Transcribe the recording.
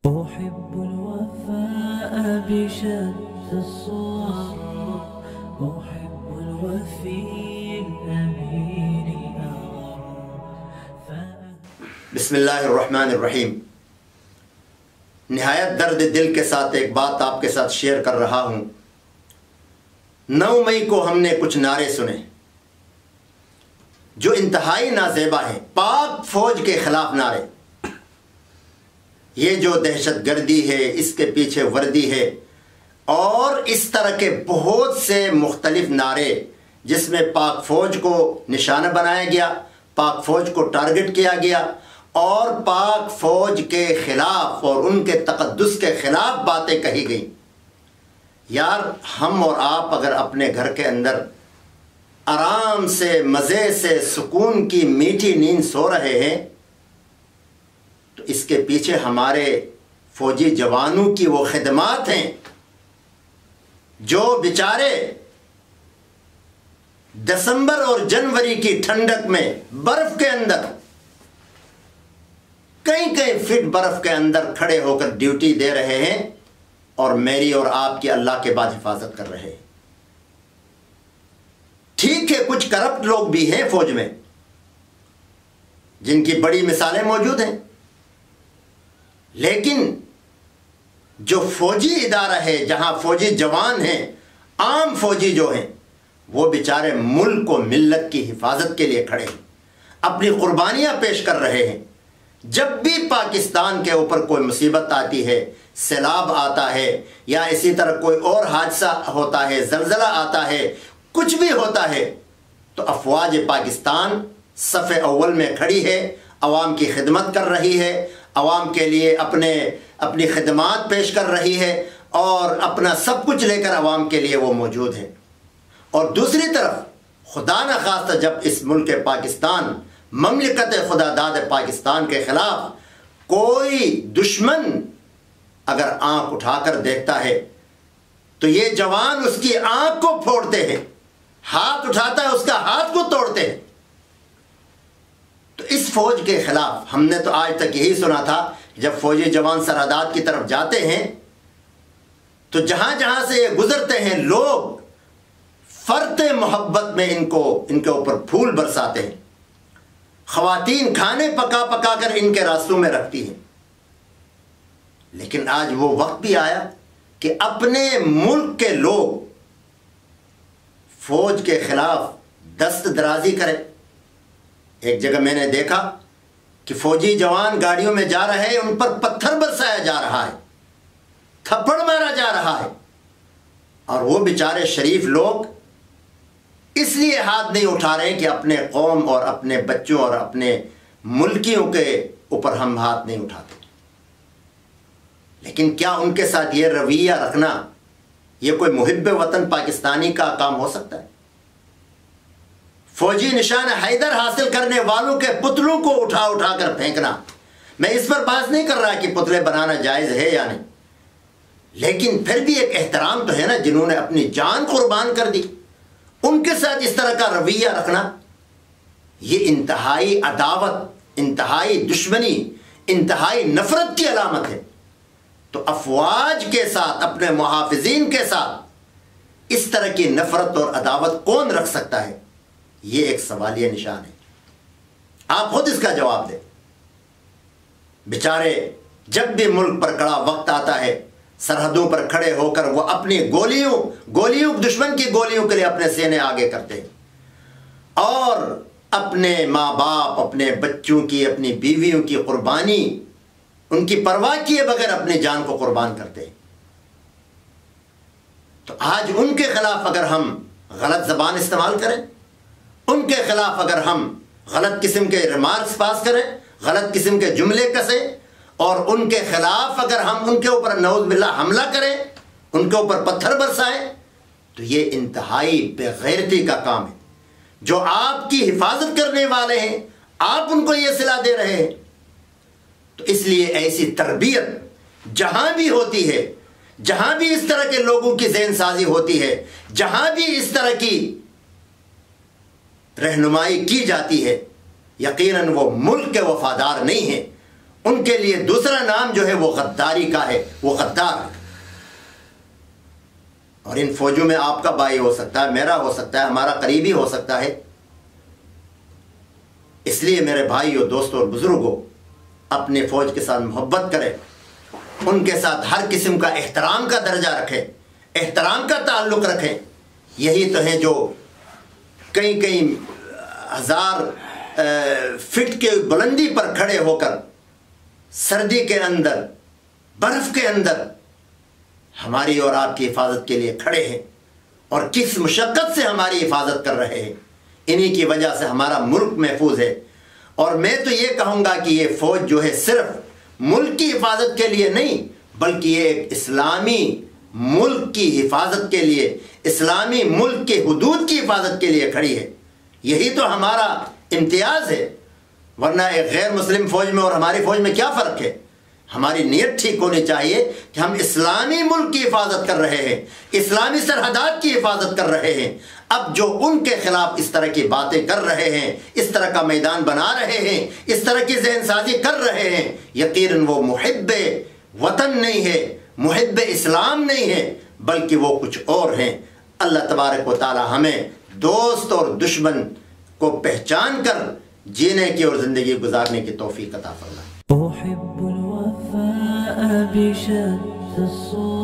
أحب الوفاء بشتى الصور، أحب الوفي الأمين الأغر. بسم اللہ الرحمن الرحیم۔ نہایت درد دل کے ساتھ ایک بات آپ کے ساتھ شیئر کر رہا ہوں۔ 9 مئی کو ہم نے کچھ نعرے سنے جو انتہائی نازیبا ہیں، پاک فوج کے خلاف نعرے۔ یہ جو دہشت گردی ہے، اس کے پیچھے وردی ہے، اور اس طرح کے بہت سے مختلف نعرے جس میں پاک فوج کو نشانہ بنایا گیا، پاک فوج کو ٹارگٹ کیا گیا، اور پاک فوج کے خلاف اور ان کے تقدس کے خلاف باتیں کہی گئیں۔ یار، ہم اور آپ اگر اپنے گھر کے اندر آرام سے، مزے سے، سکون کی میٹھی نیند سو رہے ہیں، تو اس کے پیچھے ہمارے فوجی جوانوں کی وہ خدمات ہیں جو بیچارے دسمبر اور جنوری کی ٹھنڈک میں برف کے اندر، کئی فٹ برف کے اندر کھڑے ہو کر ڈیوٹی دے رہے ہیں، اور میری اور آپ کی اللہ کے بعد حفاظت کر رہے ہیں۔ ٹھیک ہے، کچھ کرپٹ لوگ بھی ہیں فوج میں جن کی بڑی مثالیں موجود ہیں، لیکن جو فوجی ادارہ ہے، جہاں فوجی جوان ہیں، عام فوجی جو ہیں، وہ بیچارے ملک و ملت کی حفاظت کے لیے کھڑے ہیں، اپنی قربانیاں پیش کر رہے ہیں۔ جب بھی پاکستان کے اوپر کوئی مصیبت آتی ہے، سیلاب آتا ہے، یا اسی طرح کوئی اور حادثہ ہوتا ہے، زلزلہ آتا ہے، کچھ بھی ہوتا ہے، تو افواج پاکستان صف اول میں کھڑی ہے، عوام کی خدمت کر رہی ہے، عوام کے لیے اپنی خدمات پیش کر رہی ہے، اور اپنا سب کچھ لے کر عوام کے لیے وہ موجود ہے۔ اور دوسری طرف خدا نخواستہ جب اس ملک پاکستان، مملکت خدا داد پاکستان کے خلاف کوئی دشمن اگر آنکھ اٹھا کر دیکھتا ہے، تو یہ جوان اس کی آنکھ کو پھوڑتے ہیں، ہاتھ اٹھاتا ہے اس کا ہاتھ کو توڑتے ہیں۔ تو اس فوج کے خلاف ہم نے تو آج تک یہی سنا تھا، جب فوجی جوان سرحدات کی طرف جاتے ہیں تو جہاں جہاں سے یہ گزرتے ہیں، لوگ فرط محبت میں ان کے اوپر پھول برساتے ہیں، خواتین کھانے پکا پکا کر ان کے راستوں میں رکھتی ہیں۔ لیکن آج وہ وقت بھی آیا کہ اپنے ملک کے لوگ فوج کے خلاف دست درازی کریں۔ ایک جگہ میں نے دیکھا کہ فوجی جوان گاڑیوں میں جا رہے ہیں، ان پر پتھر برسایا جا رہا ہے، تھپڑ مارا جا رہا ہے، اور وہ بیچارے شریف لوگ اس لیے ہاتھ نہیں اٹھا رہے کہ اپنے قوم اور اپنے بچوں اور اپنے ملکیوں کے اوپر ہم ہاتھ نہیں اٹھاتے۔ لیکن کیا ان کے ساتھ یہ رویہ رکھنا، یہ کوئی محب وطن پاکستانی کا کام ہو سکتا ہے؟ فوجی نشان حیدر حاصل کرنے والوں کے پتلوں کو اٹھا اٹھا کر پھینکنا، میں اس پر بحث نہیں کر رہا کہ پتلے بنانا جائز ہے یا نہیں، لیکن پھر بھی ایک احترام تو ہے نا، جنہوں نے اپنی جان قربان کر دی، ان کے ساتھ اس طرح کا رویہ رکھنا، یہ انتہائی عداوت، انتہائی دشمنی، انتہائی نفرت کی علامت ہے۔ تو افواج کے ساتھ، اپنے محافظین کے ساتھ اس طرح کی نفرت اور عداوت کون رکھ سکتا ہے؟ یہ ایک سوالیہ نشان ہے۔ آپ خود اس کا جواب دیں۔ بیچارے جب بھی ملک پر کڑا وقت آتا ہے، سرحدوں پر کھڑے ہو کر وہ اپنی گولیوں دشمن کی گولیوں کے لیے اپنے سینے آگے کرتے ہیں، اور اپنے ماں باپ، اپنے بچوں کی، اپنی بیویوں کی قربانی ان کی پرواہ کیے بغیر اپنی جان کو قربان کرتے ہیں۔ تو آج ان کے خلاف اگر ہم غلط زبان استعمال کریں، ان کے خلاف اگر ہم غلط قسم کے ریمارکس پاس کریں، غلط قسم کے جملے کسیں، اور ان کے خلاف اگر ہم ان کے اوپر نعوذ باللہ حملہ کریں، ان کے اوپر پتھر برسائیں، تو یہ انتہائی بے غیرتی کا کام ہے۔ جو آپ کی حفاظت کرنے والے ہیں، آپ ان کو یہ صلاح دے رہے ہیں۔ تو اس لیے ایسی تربیت جہاں بھی ہوتی ہے، جہاں بھی اس طرح کے لوگوں کی ذہن سازی ہوتی ہے، جہاں بھی اس طرح کی رہنمائی کی جاتی ہے، یقیناً وہ ملک کے وفادار نہیں ہیں، ان کے لیے دوسرا نام جو ہے وہ غداری کا ہے، وہ غدار۔ اور ان فوجوں میں آپ کا بھائی ہو سکتا ہے، میرا ہو سکتا ہے، ہمارا قریبی ہو سکتا ہے۔ اس لیے میرے بھائیوں، دوستوں اور بزرگوں، اپنے فوج کے ساتھ محبت کریں، ان کے ساتھ ہر قسم کا احترام کا درجہ رکھیں، احترام کا تعلق رکھیں۔ یہی تو ہیں جو کئی ہزار فٹ کے بلندی پر کھڑے ہو کر سردی کے اندر، برف کے اندر ہماری اور آپ کی حفاظت کے لیے کھڑے ہیں، اور کس مشقت سے ہماری حفاظت کر رہے ہیں۔ انہی کی وجہ سے ہمارا ملک محفوظ ہے۔ اور میں تو یہ کہوں گا کہ یہ فوج جو ہے صرف ملک کی حفاظت کے لیے نہیں، بلکہ یہ ایک اسلامی ملک کی حفاظت کے لیے، اسلامی ملک کے حدود کی حفاظت کے لیے کھڑی ہے۔ یہی تو ہمارا امتیاز ہے، ورنہ ایک غیر مسلم فوج میں اور ہماری فوج میں کیا فرق ہے؟ ہماری نیت ٹھیک ہونی چاہیے کہ ہم اسلامی ملک کی حفاظت کر رہے ہیں، اسلامی سرحدات کی حفاظت کر رہے ہیں۔ اب جو ان کے خلاف اس طرح کی باتیں کر رہے ہیں، اس طرح کا میدان بنا رہے ہیں، اس طرح کی ذہن سازی کر رہے ہیں، یقیناً وہ محب وطن نہیں ہے، محب اسلام نہیں ہے، بلکہ وہ کچھ اور ہیں۔ اللہ تبارک و تعالی ہمیں دوست اور دشمن کو پہچان کر جینے کی اور زندگی گزارنے کی توفیق عطا فرمائے۔ أحب الوفاء بشتى الصور